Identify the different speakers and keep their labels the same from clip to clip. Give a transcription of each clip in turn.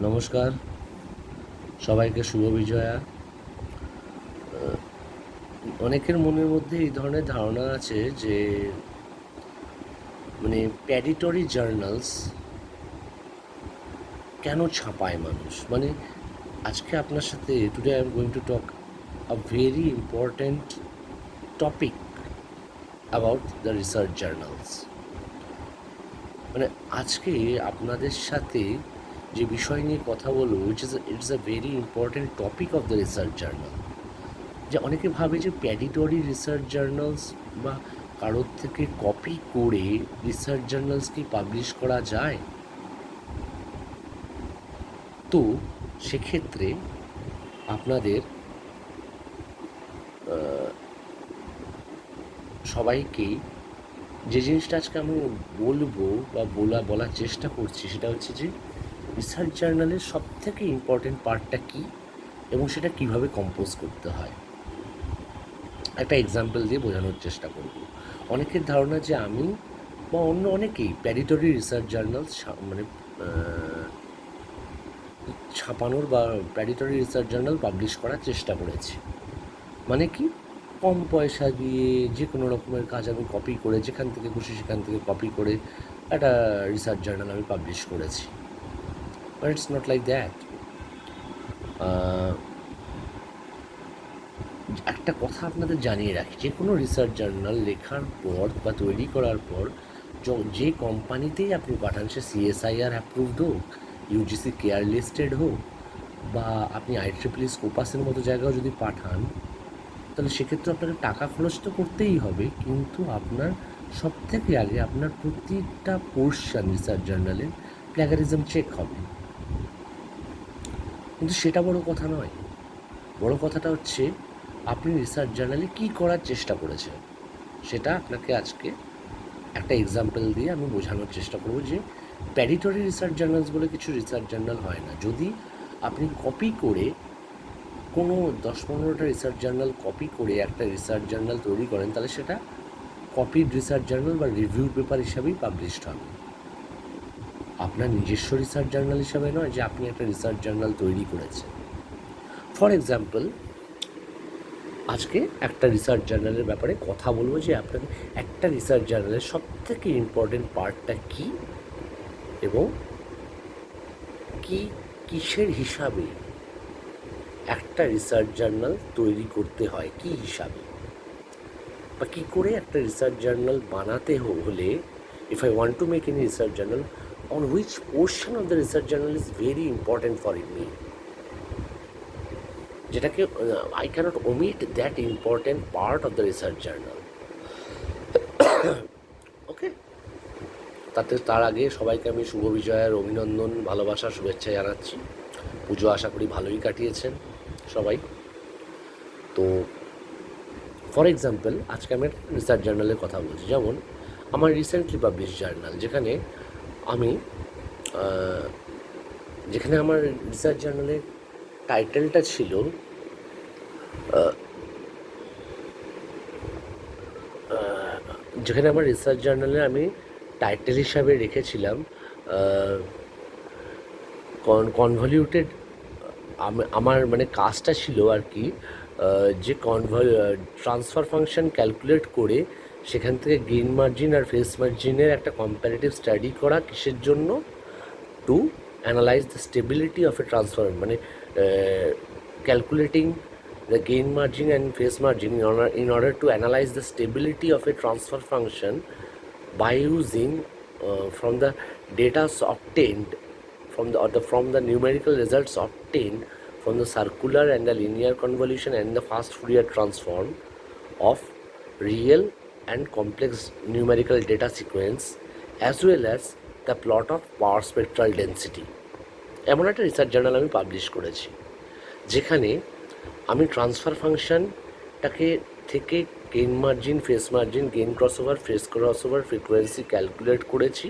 Speaker 1: নমস্কার, সবাইকে শুভ বিজয়া। অনেকের মনের মধ্যে এই ধরনের ধারণা আছে যে প্যাডিটরি জার্নালস কেন ছাপায় মানুষ। আজকে আপনার সাথে today I am going to talk a very important topic about the research journals. আজকে আপনাদের সাথে যে বিষয় নিয়ে কথা বলবো, it's a very important topic of the research journal. যে অনেকে ভাবে যে প্যাডিটরি রিসার্চ জার্নালস বা কারোর থেকে কপি করে রিসার্চ জার্নালস কি পাবলিশ করা যায়। তো সেক্ষেত্রে আপনাদের সবাইকেই যে জিনিসটা আজকে আমি বলবো বা বলার চেষ্টা করছি, সেটা হচ্ছে যে রিসার্চ জার্নালের সব থেকে ইম্পর্টেন্ট পার্টটা কী এবং সেটা কিভাবে কম্পোজ করতে হয়। একটা এক্সাম্পল দিয়ে বোঝানোর চেষ্টা করব। অনেকের ধারণা যে আমি বা অন্য অনেকেই প্যাডিটরি রিসার্চ জার্নাল ছাপানোর বা প্যাডিটরি রিসার্চ জার্নাল পাবলিশ করার চেষ্টা করেছি। কি কম পয়সা দিয়ে যে কোনো রকমের কাজ আমি কপি করে যেখান থেকে খুশি সেখান থেকে কপি করে একটা রিসার্চ জার্নাল আমি পাবলিশ করেছি। But it's not like that. একটা কথা আপনাদের জানিয়ে রাখি, যে কোনো রিসার্চ জার্নাল লেখার পর বা তৈরি করার পর যে কোম্পানিতেই আপনি পাঠান, সে CSIR অ্যাপ্রুভড হোক, UGC কেয়ার লিস্টেড হোক, বা আপনি IEEE স্কোপাসের মতো জায়গাও যদি পাঠান, তাহলে সেক্ষেত্রে আপনাকে টাকা খরচ তো করতেই হবে, কিন্তু আপনার সব থেকে আগে আপনার প্রতিটা পোর্শন রিসার্চ জার্নালের প্ল্যাগারিজম চেক হবে। কিন্তু সেটা বড় কথা নয়। বড় কথাটা হচ্ছে আপনি রিসার্চ জার্নালে কী করার চেষ্টা করেছেন। সেটা আপনাকে আজকে একটা এক্সাম্পল দিয়ে আমি বোঝানোর চেষ্টা করব যে প্যাডিটরি রিসার্চ জার্নালস বলে কিছু রিসার্চ জার্নাল হয় না। যদি আপনি কপি করে কোনো 10-15টা রিসার্চ জার্নাল কপি করে একটা রিসার্চ জার্নাল তৈরি করেন, তাহলে সেটা কপিড রিসার্চ জার্নাল বা রিভিউ পেপার হিসাবেই পাবলিশড হবে। আপনার নিজস্ব রিসার্চ জার্নাল হিসাবে নয় যে আপনি একটা রিসার্চ জার্নাল তৈরি করেছেন। ফর এক্সাম্পল, আজকে একটা রিসার্চ জার্নালের ব্যাপারে কথা বলবো যে আপনাকে একটা রিসার্চ জার্নালের সবথেকে ইম্পর্টেন্ট পার্টটা কী এবং কিসের হিসাবে একটা রিসার্চ জার্নাল তৈরি করতে হয়, কী হিসাবে বা কী করে একটা রিসার্চ জার্নাল বানাতে হলে, if I want to make any research journal, on which portion of the research journal is very important for me, যেটাকে I cannot omit that important part of the research journal. Okay, তার আগে সবাইকে আমি শুভ বিজয়ার অভিনন্দন, ভালোবাসা, শুভেচ্ছা জানাচ্ছি। পুজো আশা করি ভালোই কাটিয়েছেন সবাই। তো ফর এক্সাম্পল, আজকে আমি একটা রিসার্চ জার্নালের কথা বলছি। যেমন আমার রিসেন্টলি পাবলিশ জার্নাল, যেখানে আমার রিসার্চ জার্নালের টাইটেলটা ছিল যেখানে আমার রিসার্চ জার্নালে আমি টাইটেল হিসাবে রেখেছিলাম কনভলিউটেড। আমার কাজটা ছিল আর কি, যে ট্রান্সফার ফাংশন ক্যালকুলেট করে সেখান থেকে গেইন মার্জিন আর ফেস মার্জিনের একটা কম্প্যারেটিভ স্টাডি করা। কিসের জন্য? To analyse the stability of a transfer, calculating the gain margin and phase margin in order to analyze the stability of a transfer function by using from the data obtained from the numerical results obtained from the circular and the linear convolution and the fast Fourier transform of real and complex numerical data sequence, as well as the plot of power spectral density। এমন একটা research journal আমি publish করেছি, যেখানে আমি transfer ফাংশনটাকে থেকে gain margin, phase margin, gain crossover, face crossover, frequency calculate করেছি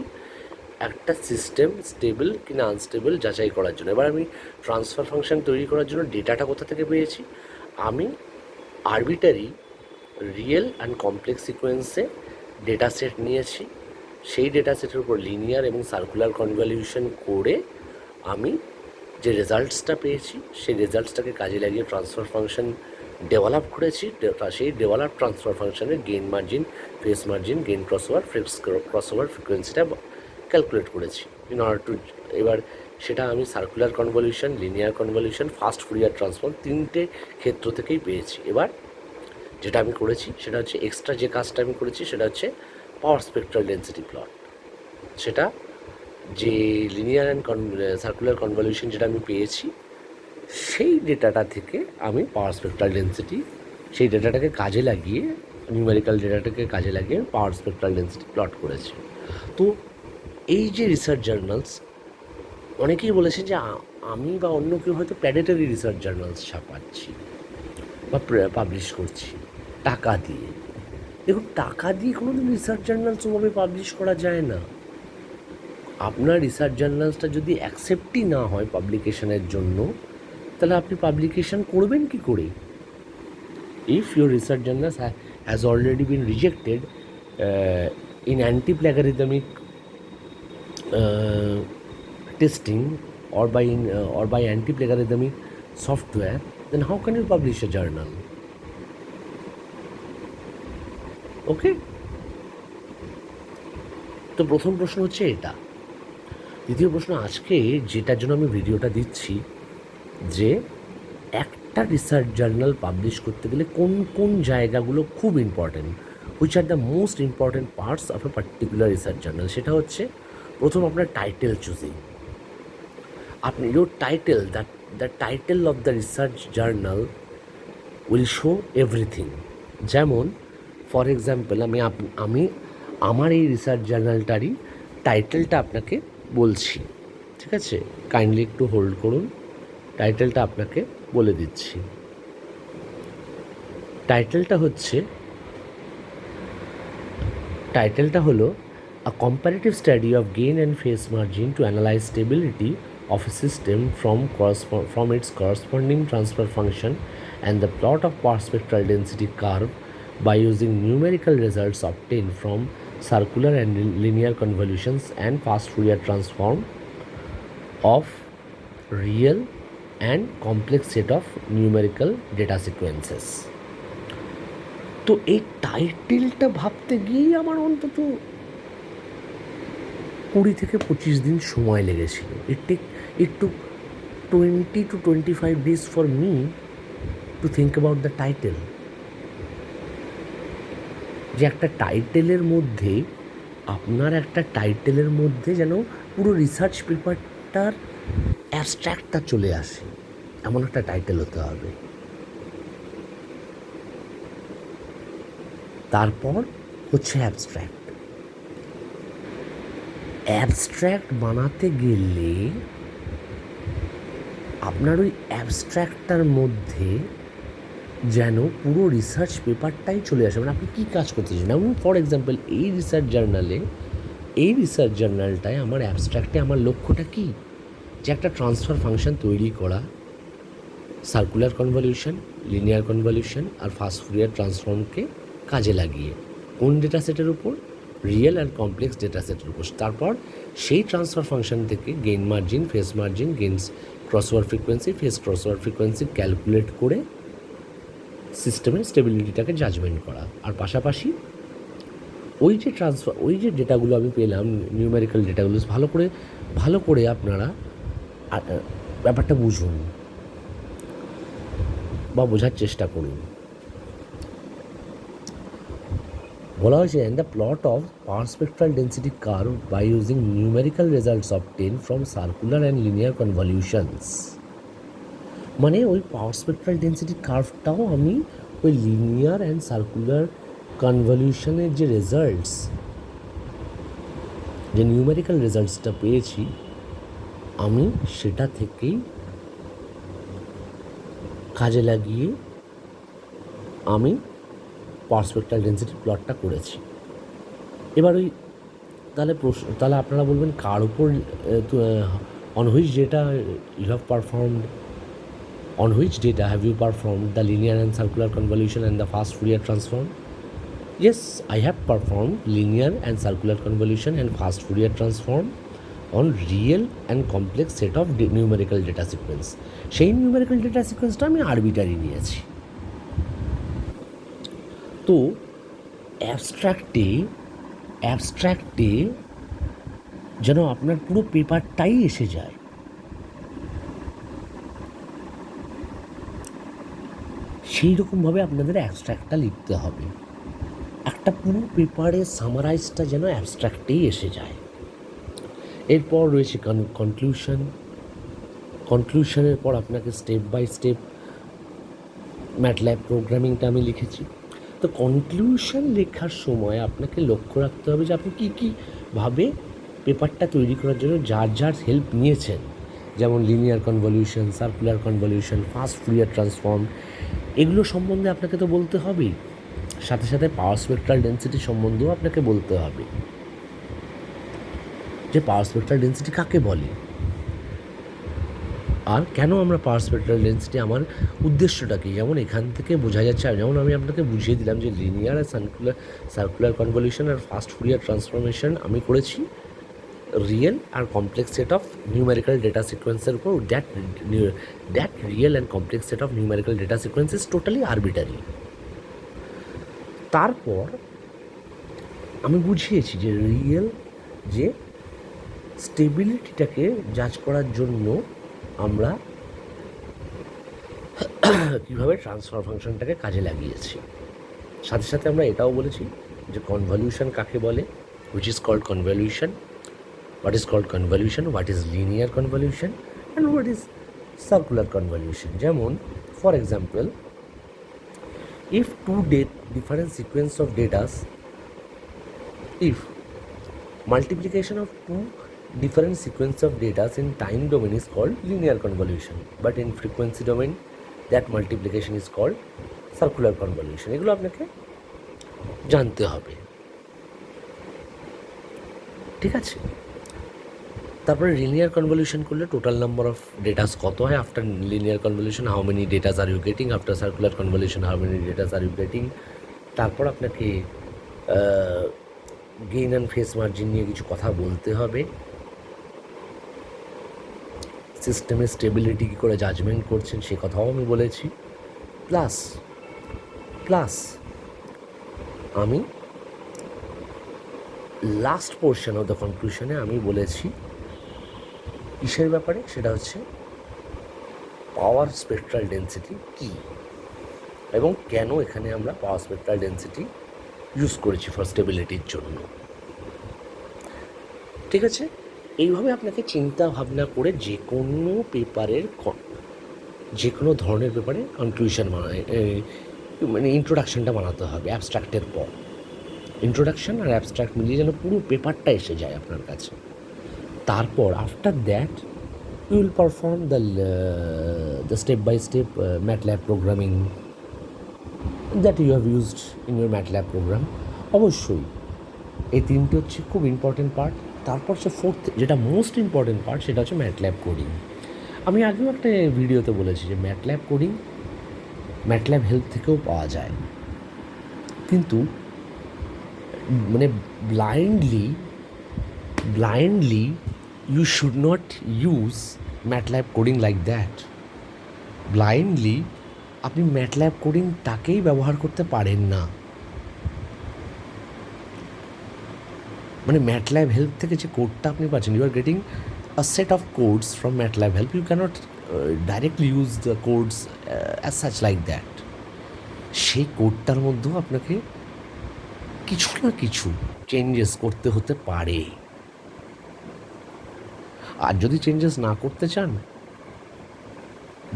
Speaker 1: একটা system stable কি না আনস্টেবল যাচাই করার জন্য। এবার আমি ট্রান্সফার ফাংশন তৈরি করার জন্য ডেটাটা কোথা থেকে পেয়েছি? আমি আরবিটারি রিয়েল অ্যান্ড কমপ্লেক্স সিকোয়েন্সে ডেটা সেট নিয়েছি। সেই ডেটা সেটের উপর লিনিয়ার এবং সার্কুলার কনভলিউশন করে আমি যে রেজাল্টসটা পেয়েছি সেই রেজাল্টসটাকে কাজে লাগিয়ে ট্রান্সফার ফাংশন ডেভেলপ করেছি। সেই ডেভেলপ ট্রান্সফার ফাংশনে gain margin, phase margin, gain crossover ফ্রিকোয়েন্সিটা ক্যালকুলেট করেছি ইন অর্ডার টু। এবার সেটা আমি circular convolution, linear convolution, fast Fourier transform তিনটে ক্ষেত্র থেকেই পেয়েছি। এবার যেটা আমি করেছি সেটা হচ্ছে এক্সট্রা যে কাজটা আমি করেছি সেটা হচ্ছে পাওয়ার স্পেকট্রাল ডেন্সিটি প্লট। সেটা যে লিনিয়ার অ্যান্ড সার্কুলার কনভলিউশন যেটা আমি পেয়েছি সেই ডেটাটা থেকে আমি পাওয়ার স্পেকট্রাল ডেন্সিটি, সেই ডেটাটাকে কাজে লাগিয়ে, নিউমেরিক্যাল ডেটাটাকে কাজে লাগিয়ে পাওয়ার স্পেকট্রাল ডেন্সিটি প্লট করেছি। তো এই যে রিসার্চ জার্নালস, অনেকেই বলেছে যে আমি বা অন্য কেউ হয়তো প্যাডেটারি রিসার্চ জার্নালস ছাপাচ্ছি বা পাবলিশ করছি টাকা দিয়ে। দেখুন, টাকা দিয়ে কোনো দিন রিসার্চ জার্নালস ওভাবে পাবলিশ করা যায় না। আপনার রিসার্চ জার্নালসটা যদি অ্যাকসেপ্টই না হয় পাবলিকেশনের জন্য, তাহলে আপনি পাবলিকেশন করবেন কি করে? If your research journals has already been rejected in anti-plagiarismic testing or by anti-plagiarismic software, then how can you publish a journal? ওকে, তো প্রথম প্রশ্ন হচ্ছে এটা। দ্বিতীয় প্রশ্ন, আজকে যেটার জন্য আমি ভিডিওটা দিচ্ছি, যে একটা রিসার্চ জার্নাল পাবলিশ করতে গেলে কোন কোন জায়গাগুলো খুব important, which are the most important parts of a particular research journal. সেটা হচ্ছে প্রথম আপনার টাইটেল চুজিং। আপনি your title, the title of the research journal will show everything. যেমন ফর এক্সাম্পল, আমি আমার এই রিসার্চ জার্নালটারই টাইটেলটা আপনাকে বলছি, ঠিক আছে? কাইন্ডলি একটু হোল্ড করুন, টাইটেলটা আপনাকে বলে দিচ্ছি। টাইটেলটা হলো a comparative study of gain and phase margin to analyze stability of a system from its corresponding transfer function and the plot of power spectral density curve by using numerical results obtained from circular and linear convolutions and fast Fourier transform of real and complex set of numerical data sequences. তো এই টাইটেলটা ভাবতে গিয়েই আমার অন্তত 20 থেকে 25 দিন সময় লেগেছিল। It took 20 to 25 days for me to think about the title. যে একটা টাইটেলের মধ্যে, আপনার একটা টাইটেলের মধ্যে যেন পুরো রিসার্চ পেপারটার অ্যাবস্ট্র্যাক্টটা চলে আসে, এমন একটা টাইটেল হতে হবে। তারপর হচ্ছে অ্যাবস্ট্র্যাক্ট বানাতে গেলে আপনার ওই অ্যাবস্ট্র্যাক্টটার মধ্যে যেন পুরো রিসার্চ পেপারটাই চলে আসে। মানে আপনি কী কাজ করতেছেন। যেমন ফর এক্সাম্পল, এই রিসার্চ জার্নালটায় আমার অ্যাবস্ট্র্যাক্টে আমার লক্ষ্যটা কী, যে একটা ট্রান্সফার ফাংশন তৈরি করা সার্কুলার কনভলিউশন, লিনিয়ার কনভলিউশন আর ফাস্ট ফুরিয়ার ট্রান্সফর্মকে কাজে লাগিয়ে কোন ডেটা সেটের উপর, রিয়েল অ্যান্ড কমপ্লেক্স ডেটা সেটের উপর। তারপর সেই ট্রান্সফার ফাংশন থেকে gain margin, phase margin, gains crossover frequency, face crossover frequency calculate করে সিস্টেমের স্টেবিলিটিটাকে জাজমেন্ট করা। আর পাশাপাশি ওই যে ডেটাগুলো আমি পেলাম, নিউমেরিক্যাল ডেটাগুলো ভালো করে আপনারা ব্যাপারটা বুঝুন বা বোঝার চেষ্টা করুন। বলা হয়েছে, and the plot of power spectral density curve by using numerical results obtained from circular and linear convolutions। মানে ওই পাওয়ার স্পেকট্রাল ডেন্সিটি কার্ভটাও আমি ওই লিনিয়ার অ্যান্ড সার্কুলার কনভলিউশনের যে রেজাল্টস, যে নিউমেরিক্যাল রেজাল্টসটা পেয়েছি, আমি সেটা থেকেই কাজে লাগিয়ে আমি পাওয়ার স্পেকট্রাল ডেন্সিটি প্লটটা করেছি। এবার ওই তাহলে আপনারা বলবেন কার উপর, on which data have you performed the linear and circular convolution and the fast Fourier transform? Yes, I have performed linear and circular convolution and fast Fourier transform on real and complex set of numerical data sequence. সেই numerical data সিকোয়েন্সটা আমি arbitrary নিয়েছি। তো অ্যাবস্ট্র্যাক্টে যেন আপনার পুরো পেপারটাই এসে যায়, সেই রকমভাবে আপনাদের অ্যাবস্ট্র্যাক্টটা লিখতে হবে। একটা পুরো পেপারের সামারাইজটা যেন অ্যাবস্ট্র্যাক্টেই এসে যায়। এরপর রয়েছে কনক্লুশনের পর আপনাকে স্টেপ বাই স্টেপ ম্যাটল্যাব প্রোগ্রামিংটা আমি লিখেছি। তো কনক্লুশন লেখার সময় আপনাকে লক্ষ্য রাখতে হবে যে আপনি কী কীভাবে পেপারটা তৈরি করার জন্য যার হেল্প নিয়েছেন, যেমন linear convolution, circular convolution, fast Fourier transform, এগুলো সম্বন্ধে আপনাকে তো বলতে হবেই। সাথে সাথে পাওয়ার স্পেকট্রাল ডেন্সিটি সম্বন্ধেও আপনাকে বলতে হবে, যে পাওয়ার স্পেকট্রাল ডেন্সিটি কাকে বলে আর কেন আমরা পাওয়ার স্পেকট্রাল ডেন্সিটি, আমার উদ্দেশ্যটা কী। যেমন এখান থেকে বোঝা যাচ্ছে, যেমন আমি আপনাকে বুঝিয়ে দিলাম যে লিনিয়ার আর সার্কুলার কনভলিউশন আর ফাস্ট ফুরিয়ার ট্রান্সফরমেশন আমি করেছি রিয়েল আর complex set of numerical data সিকোয়েন্সের উপর। That real and complex set of numerical data sequence is totally arbitrary. তারপর আমি বুঝিয়েছি যে রিয়েল যে স্টেবিলিটিটাকে জাজ করার জন্য আমরা কীভাবে ট্রান্সফার ফাংশনটাকে কাজে লাগিয়েছি। সাথে সাথে আমরা এটাও বলেছি যে কনভলিউশন কাকে বলে, which is called convolution, what is called convolution, what is linear convolution and what is circular convolution. যেমন for example, if two different sequence of data, if multiplication of two different sequence of data in time domain is called linear convolution, but in frequency domain that multiplication is called circular convolution. এগুলো আপনাকে জানতে হবে, ঠিক আছে। তারপরে linear convolution করলে total number of datas কত হয়, after linear convolution how many datas are you getting, after circular convolution how many datas are you getting. তারপর আপনাকে গেইন অ্যান্ড ফেস মার্জিন নিয়ে কিছু কথা বলতে হবে, সিস্টেমের স্টেবিলিটি কী করে জাজমেন্ট করছেন সে কথাও আমি বলেছি। প্লাস আমি লাস্ট পোর্শন অফ দ্য কনক্লুশনে আমি বলেছি কিসের ব্যাপারে, সেটা হচ্ছে পাওয়ার স্পেকট্রাল ডেন্সিটি কী এবং কেন এখানে আমরা পাওয়ার স্পেকট্রাল ডেন্সিটি ইউজ করেছি ফর স্টেবিলিটির জন্য, ঠিক আছে। এইভাবে আপনাকে চিন্তা ভাবনা করে যে কোনো পেপারের যে কোনো ধরনের পেপারে কনক্লুশন মানে ইন্ট্রোডাকশানটা বানাতে হবে অ্যাবস্ট্রাক্টের পর। ইন্ট্রোডাকশান আর অ্যাবস্ট্রাক্ট মিলিয়ে যেন পুরো পেপারটা এসে যায় আপনার কাছে। তারপর after that you will perform the step by step MATLAB programming that you have used in your MATLAB program. অবশ্যই এই তিনটে হচ্ছে খুব ইম্পর্টেন্ট পার্ট। তারপর হচ্ছে ফোর্থ, যেটা মোস্ট ইম্পর্টেন্ট পার্ট, সেটা হচ্ছে MATLAB কোডিং। আমি আগেও একটা ভিডিওতে বলেছি যে MATLAB কোডিং MATLAB হেল্প থেকেও পাওয়া যায়, কিন্তু মানে blindly you should not use MATLAB coding like that. Blindly আপনি MATLAB কোডিংটাকেই ব্যবহার করতে পারেন না। মানে MATLAB হেল্প থেকে যে কোডটা আপনি পাচ্ছেন, you are getting a set of codes from MATLAB help, you cannot directly use the codes as such like that. সেই কোডটার মধ্যেও আপনাকে কিছু না কিছু চেঞ্জেস করতে হতে পারে। আর যদি চেঞ্জেস না করতে চান,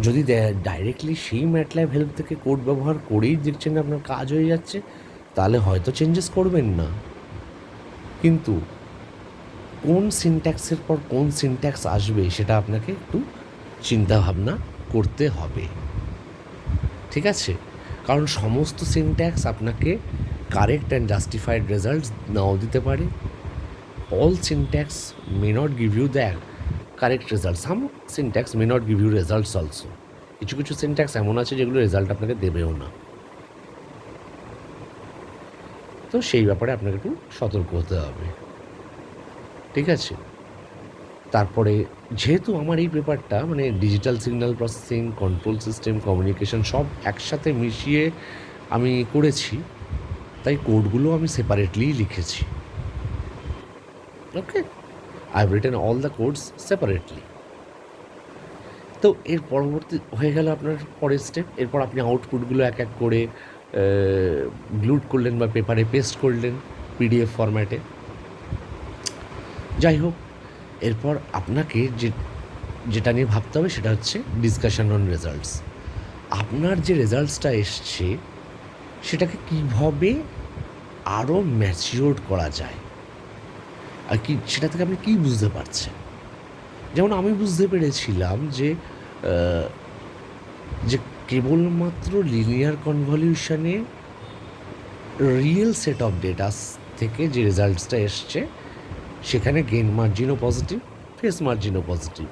Speaker 1: যদি ডাইরেক্টলি সেই MATLAB হেল্প থেকে কোড ব্যবহার করেই দেখছেন আপনার কাজ হয়ে যাচ্ছে, তাহলে হয়তো চেঞ্জেস করবেন না। কিন্তু কোন সিনট্যাক্সের পর কোন সিনট্যাক্স আসবে সেটা আপনাকে একটু চিন্তাভাবনা করতে হবে, ঠিক আছে। কারণ সমস্ত সিনট্যাক্স আপনাকে কারেক্ট অ্যান্ড জাস্টিফাইড রেজাল্টস নাও দিতে পারে। All syntax may not give you the correct result, some syntax may not give you results also. কিছু কিছু সিনট্যাক্স এমন আছে যেগুলো রেজাল্ট আপনাকে দেবেও না। তো সেই ব্যাপারে আপনাকে একটু সতর্ক হতে হবে, ঠিক আছে। তারপরে যেহেতু আমার এই পেপারটা মানে digital signal processing, control system, communication সব একসাথে মিশিয়ে আমি করেছি, তাই কোডগুলো আমি সেপারেটলিই লিখেছি। Okay, I have written all the codes separately. তো এর পরবর্তী হয়ে গেল আপনার পরের স্টেপ। এরপর আপনি আউটপুটগুলো এক এক করে গ্লুড করলেন বা পেপারে পেস্ট করলেন পিডিএফ ফরম্যাটে। যাই হোক, এরপর আপনাকে যেটা নিয়ে ভাবতে হবে সেটা হচ্ছে ডিসকাশন অন রেজাল্টস। আপনার যে রেজাল্টসটা এসছে সেটাকে কীভাবে আরও ম্যাচিওর করা যায়, আর কি সেটা থেকে আপনি কী বুঝতে পারছেন। যেমন আমি বুঝতে পেরেছিলাম যে যে কেবলমাত্র লিনিয়ার কনভলিউশনে রিয়েল সেট অফ ডেটাস থেকে যে রেজাল্টসটা এসছে সেখানে গেইন মার্জিনও পজিটিভ, ফেস মার্জিনও পজিটিভ।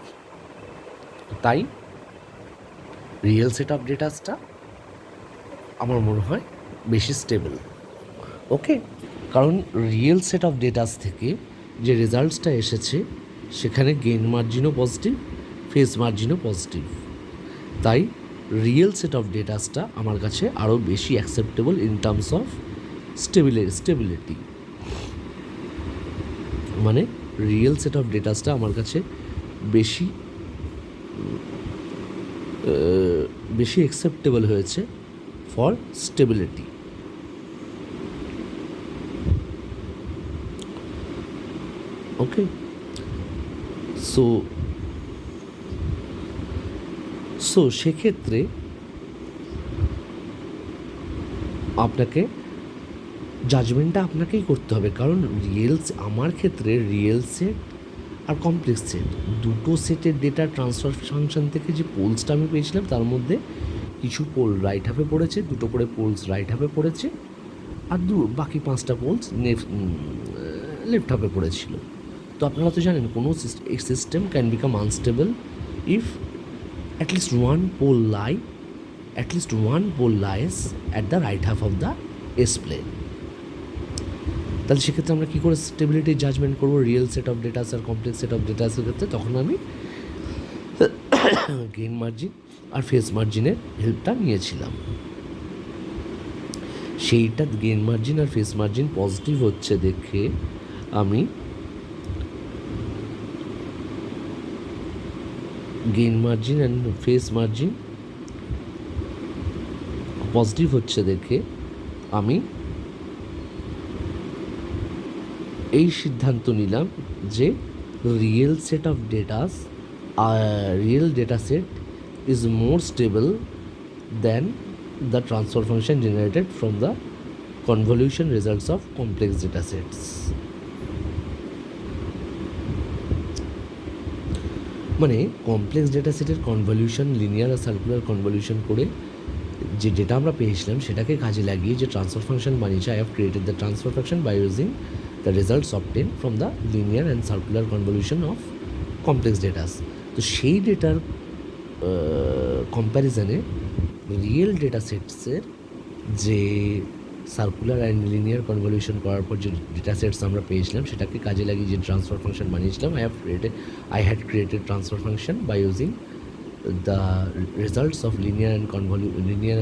Speaker 1: তাই রিয়েল সেট অফ ডেটাসটা আমার মনে হয় বেশি স্টেবল। ওকে, কারণ রিয়েল সেট অফ ডেটাস থেকে যে রেজাল্টসটা এসেছে সেখানে গেইন মার্জিনও পজিটিভ, ফেস মার্জিনও পজিটিভ। তাই রিয়েল সেট অফ ডেটাসটা আমার কাছে আরও বেশি acceptable in terms of stability. মানে রিয়েল সেট অফ ডেটাসটা আমার কাছে বেশি বেশি অ্যাকসেপ্টেবল হয়েছে ফর স্টেবিলিটি। ওকে, সো সেক্ষেত্রে আপনাকে জাজমেন্টটা আপনাকেই করতে হবে, কারণ আমার ক্ষেত্রে রিয়েল সেট আর কমপ্লেক্স সেট দুটো সেটের ডেটা ট্রান্সফার ফাংশন থেকে যে পোলসটা আমি পেয়েছিলাম তার মধ্যে কিছু পোল রাইট হাফে পড়েছে, দুটো করে পোলস রাইট হাফে পড়েছে, আর বাকি 5টা পোলস লেফট হাফে পড়েছিল। তো আপনারা তো জানেন কোনো system can become unstable if at least one pole lies at the right half of the S plane. তাহলে সেক্ষেত্রে আমরা কী করে স্টেবিলিটি জাজমেন্ট করবো রিয়েল সেট অফ ডেটাস আর কমপ্লেক্স সেট অফ ডেটাসের ক্ষেত্রে? তখন আমি গেইন মার্জিন আর ফেস মার্জিনের হেল্পটা নিয়েছিলাম। সেইটা গেইন মার্জিন আর ফেস মার্জিন পজিটিভ হচ্ছে দেখে আমি gain margin and phase margin positive হচ্ছে দেখে আমি এই সিদ্ধান্ত নিলাম যে real data set is more stable than the transfer function generated from the convolution results of complex data sets. মানে কমপ্লেক্স ডেটা সেটের কনভলিউশন লিনিয়ার আর সার্কুলার কনভলিউশন করে যে ডেটা আমরা পেয়েছিলাম সেটাকে কাজে লাগিয়ে যে ট্রান্সফার ফাংশন বানিয়েছে, I have created the transfer function by using the results obtained from the linear and circular convolution of complex data। তো সেই ডেটার কম্প্যারিজনে রিয়েল ডেটা সেটসের যে সার্কুলার অ্যান্ড লিনিয়ার কনভলিউশন করার পর যে ডেটা সেটস আমরা পেয়েছিলাম সেটাকে কাজে লাগিয়ে যে ট্রান্সফার ফাংশন বানিয়েছিলাম, I had created transfer function by using the results of linear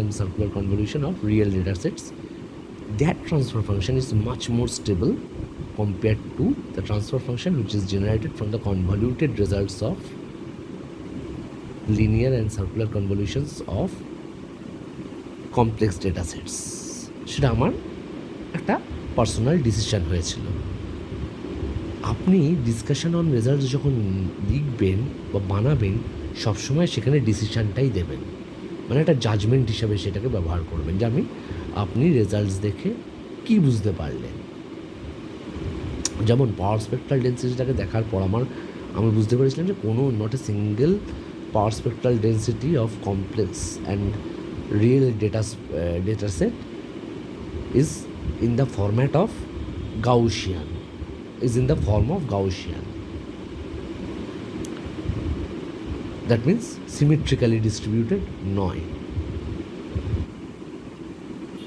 Speaker 1: and circular convolution of real data sets. That transfer function is much more stable compared to the transfer function which is generated from the convoluted results of linear and circular convolutions of complex data sets। সেটা আমার একটা personal decision হয়েছিল। আপনি discussion on results যখন লিখবেন বা বানাবেন সবসময় সেখানে ডিসিশানটাই দেবেন, মানে একটা জাজমেন্ট হিসাবে সেটাকে ব্যবহার করবেন যে আপনি রেজাল্টস দেখে কী বুঝতে পারলেন। যেমন পাওয়ার স্পেকট্রাল ডেন্সিটিটাকে দেখার পর আমি বুঝতে পেরেছিলাম যে কোনো not a single power spectral density of complex and real data set is in the format of Gaussian, that means symmetrically distributed নয়।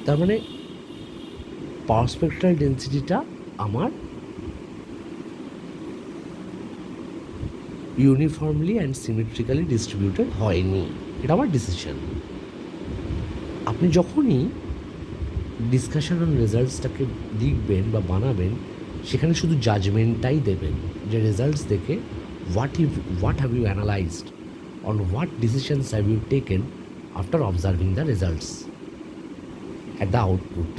Speaker 1: তার মানে পাওয়ার স্পেকট্রাল ডেন্সিটিটা আমার ইউনিফর্মলি অ্যান্ড সিমেট্রিক্যালি ডিস্ট্রিবিউটেড হয়নি, এটা আমার ডিসিশন। আপনি যখনই ডিসকাশন অন রেজাল্টসটাকে লিখবেন বা বানাবেন, সেখানে শুধু জাজমেন্টটাই দেবেন, যে রেজাল্টস দেখে what have you analysed, on what decisions have you taken after observing the results at the output.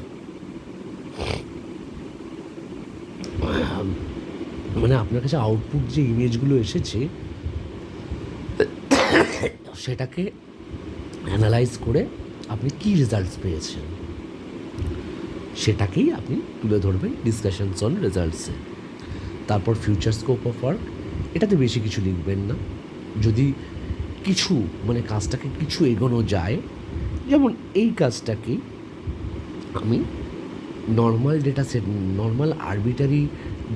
Speaker 1: মানে আপনার কাছে আউটপুট যে ইমেজগুলো এসেছে সেটাকে অ্যানালাইজ করে আপনি কী রেজাল্টস পেয়েছেন সেটাকেই আপনি তুলে ধরবেন ডিসকাশনস অন রেজাল্টসে। তারপর ফিউচার স্কোপ অফ ওয়ার্ক, এটাতে বেশি কিছু লিখবেন না। যদি কিছু মানে কাজটাকে কিছু এগোনো যায়, যেমন এই কাজটাকে আমি নর্মাল আরবিটারি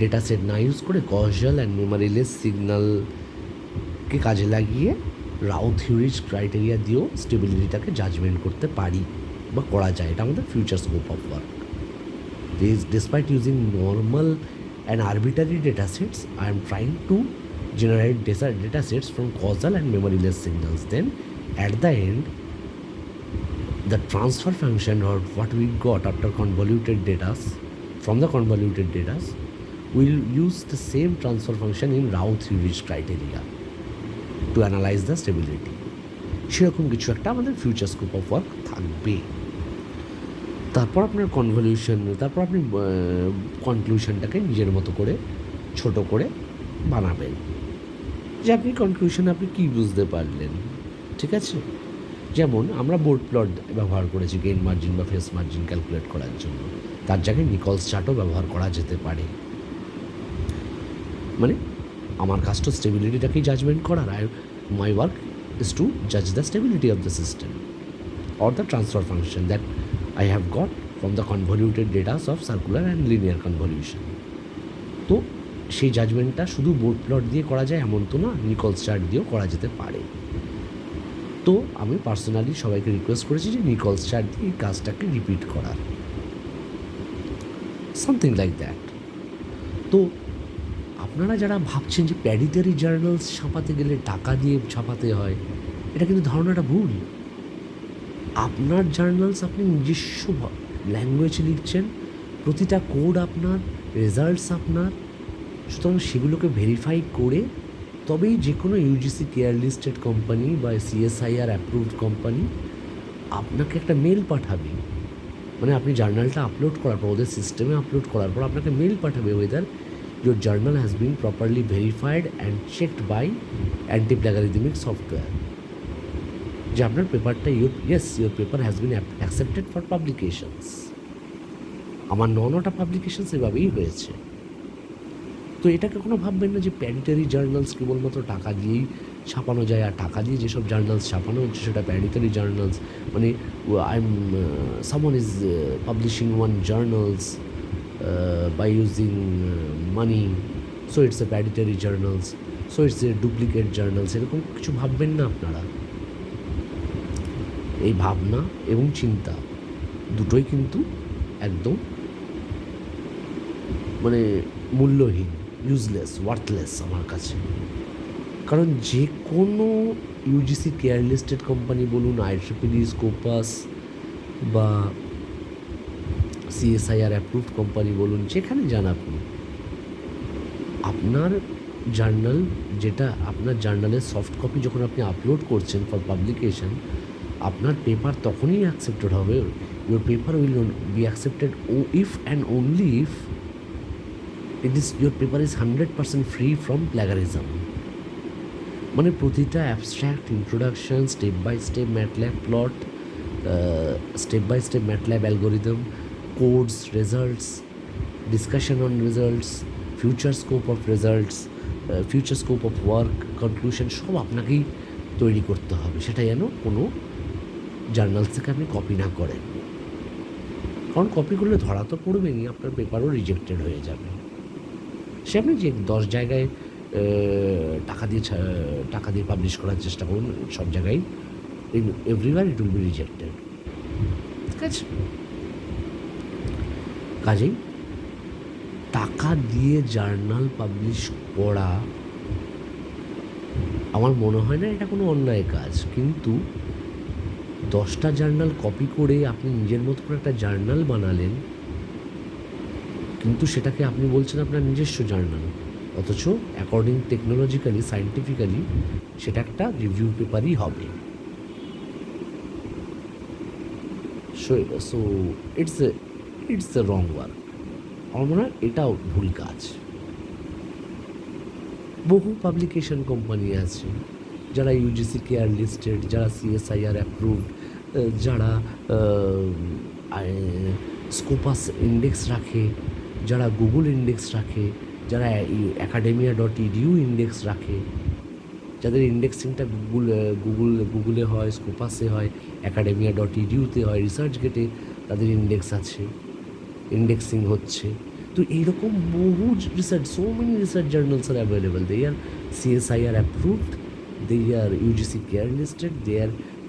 Speaker 1: ডেটা সেট না ইউজ করে কজাল অ্যান্ড মেমোরিলেস সিগন্যালকে কাজে লাগিয়ে রাও থিওরিজ ক্রাইটেরিয়া দিয়েও স্টেবিলিটিটাকে জাজমেন্ট করতে পারি বা করা যায়। এটা আমাদের future scope of work. Despite using normal and arbitrary data sets, I am trying to generate data sets from causal and memoryless signals. Then, at the end, the transfer function or what we got after convoluted data from the convoluted data will use the same transfer function in Rao theory criteria to analyze the stability. সেরকম কিছু একটা আমাদের future scope of work থাকবে। তারপর আপনার তারপর আপনি কনক্লুশনটাকে নিজের মতো করে ছোট করে বানাবেন, যে আপনি কনক্লুশনে আপনি কী বুঝতে পারলেন। ঠিক আছে, যেমন আমরা বোর্ড প্লট ব্যবহার করেছি গেইন মার্জিন বা ফেস মার্জিন ক্যালকুলেট করার জন্য, তার জায়গায় নিকলস চার্টও ব্যবহার করা যেতে পারে। মানে আমার কাজটা স্টেবিলিটিটাকেই জাজমেন্ট করার, আর মাই ওয়ার্ক ইজ টু জাজ the stability of the system or the transfer function that I have got from the convoluted data of circular and linear convolution. তো সেই জাজমেন্টটা শুধু বোর্ড প্লট দিয়ে করা যায় এমন তো না, নিকলস চার্ট দিয়েও করা যেতে পারে। তো আমি পার্সোনালি সবাইকে রিকোয়েস্ট করেছি যে নিকলস চার্ট দিয়ে এই কাজটাকে রিপিট করার, সামথিং লাইক দ্যাট। তো আপনারা যারা ভাবছেন যে প্যাডিটারি জার্নালস ছাপাতে গেলে টাকা দিয়ে ছাপাতে হয়, এটা কিন্তু ধারণাটা ভুল। আপনার জার্নালস আপনি নিজস্ব ল্যাঙ্গুয়েজে লিখছেন, প্রতিটা কোড আপনার, রেজাল্টস আপনার, সুতরাং সেগুলোকে ভেরিফাই করে তবেই যে কোনো ইউজিসি কেয়ার লিস্টেড কোম্পানি বা সিএসআইআর অ্যাপ্রুভড কোম্পানি আপনাকে একটা মেল পাঠাবে। মানে আপনি জার্নালটা আপলোড করার পর, ওদের সিস্টেমে আপলোড করার পর আপনাকে মেল পাঠাবে whether your journal has been properly verified and checked by anti plagiarismic software, যে আপনার পেপারটা your paper has been accepted for publications. আমার 9টা পাবলিকেশনস এভাবেই হয়েছে। তো এটাকে কোনো ভাববেন না যে প্যাডিটারি জার্নালস কেবলমাত্র টাকা দিয়েই ছাপানো যায়, আর টাকা দিয়ে যেসব জার্নালস ছাপানো হচ্ছে সেটা প্যাডিটারি জার্নালস। মানে someone is publishing one journals by using money, so it's a প্যাডিটারি journals, so it's a duplicate journals, এরকম কিছু ভাববেন না আপনারা। এই ভাবনা এবং চিন্তা দুটোই কিন্তু একদম মানে মূল্যহীন, ইউজলেস, ওয়ার্থলেস আমার কাছে। কারণ যে কোনো ইউজিসি কেয়ার লিস্টেড কোম্পানি বলুন, IEEE, স্কোপাস বা সিএসআইআর অ্যাপ্রুভড কোম্পানি বলুন, যেখানে যান আপনি, আপনার জার্নাল যেটা আপনার জার্নালের সফট কপি যখন আপনি আপলোড করছেন ফর পাবলিকেশন, আপনার পেপার তখনই অ্যাকসেপ্টেড হবে। Your paper will be accepted if and only if your paper is 100% free from plagiarism. মানে প্রতিটা abstract, introduction, step by step MATLAB plot, step by step MATLAB algorithm, codes, results, discussion on results, future scope of results, future scope of work, conclusion, সব আপনাকেই তৈরি করতে হবে। সেটা যেন কোনো জার্নালস থেকে আপনি কপি না করেন, কারণ কপি করলে ধরা তো পড়বেনই, আপনার পেপারও রিজেক্টেড হয়ে যাবে। সে আপনি যে 10 জায়গায় টাকা দিয়ে পাবলিশ করার চেষ্টা করুন, সব জায়গায় everywhere it will be rejected. ঠিক আছে, কাজেই টাকা দিয়ে জার্নাল পাবলিশ করা আমার মনে হয় না এটা কোনো অন্যায় কাজ, কিন্তু 10টা জার্নাল কপি করে আপনি নিজের মতো করে একটা জার্নাল বানালেন, কিন্তু সেটাকে আপনি বলছেন আপনার নিজস্ব জার্নাল, অথচ অ্যাকর্ডিং টেকনোলজিক্যালি সায়েন্টিফিক্যালি সেটা একটা রিভিউ পেপারই হবে। So it's a wrong work. আমার মনে হয় এটাও ভুল কাজ। বহু পাবলিকেশন কোম্পানি আছে যারা ইউজিসি কেয়ার লিস্টেড, যারা সিএসআইআর অ্যাপ্রুভড, যারা স্কোপাস ইন্ডেক্স রাখে, যারা গুগল ইন্ডেক্স রাখে, যারা academia.edu ইন্ডেক্স রাখে, যাদের ইন্ডেক্সিংটা গুগলে হয়, স্কোপাসে হয়, academia.edu-তে হয়, রিসার্চ গেটে তাদের ইন্ডেক্স আছে, ইন্ডেক্সিং হচ্ছে। তো এইরকম বহু research, so many research journals are available, they are CSIR approved, they are UGC care listed,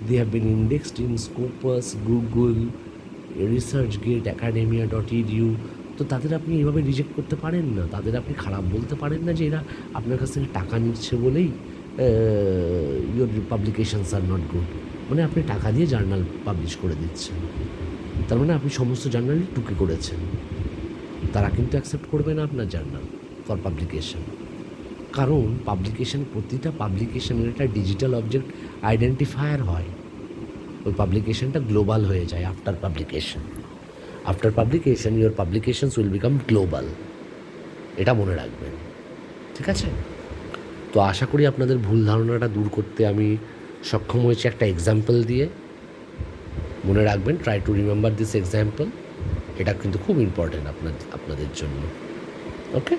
Speaker 1: they have been indexed in Scopus, Google, ResearchGate, academia.edu। তো তাদের আপনি এভাবে রিজেক্ট করতে পারেন না, তাদের আপনি খারাপ বলতে পারেন না যে এরা আপনার কাছ থেকে টাকা নিচ্ছে বলেই your publications are not good. মানে আপনি টাকা দিয়ে জার্নাল পাবলিশ করে দিচ্ছেন, তার মানে আপনি সমস্ত জার্নালই টুকে করেছেন। তারা কিন্তু অ্যাকসেপ্ট করবে না আপনার জার্নাল ফর পাবলিকেশন, কারণ প্রতিটা পাবলিকেশনের একটা ডিজিটাল অবজেক্ট আইডেন্টিফায়ার হয়। ওই পাবলিকেশনটা গ্লোবাল হয়ে যায় after publication your publications will become global, এটা মনে রাখবেন, ঠিক আছে? তো আশা করি আপনাদের ভুল ধারণাটা দূর করতে আমি সক্ষম হয়েছি একটা এক্সাম্পল দিয়ে। মনে রাখবেন, try to remember this example, এটা কিন্তু খুব ইম্পর্ট্যান্ট আপনাদের জন্য। ওকে।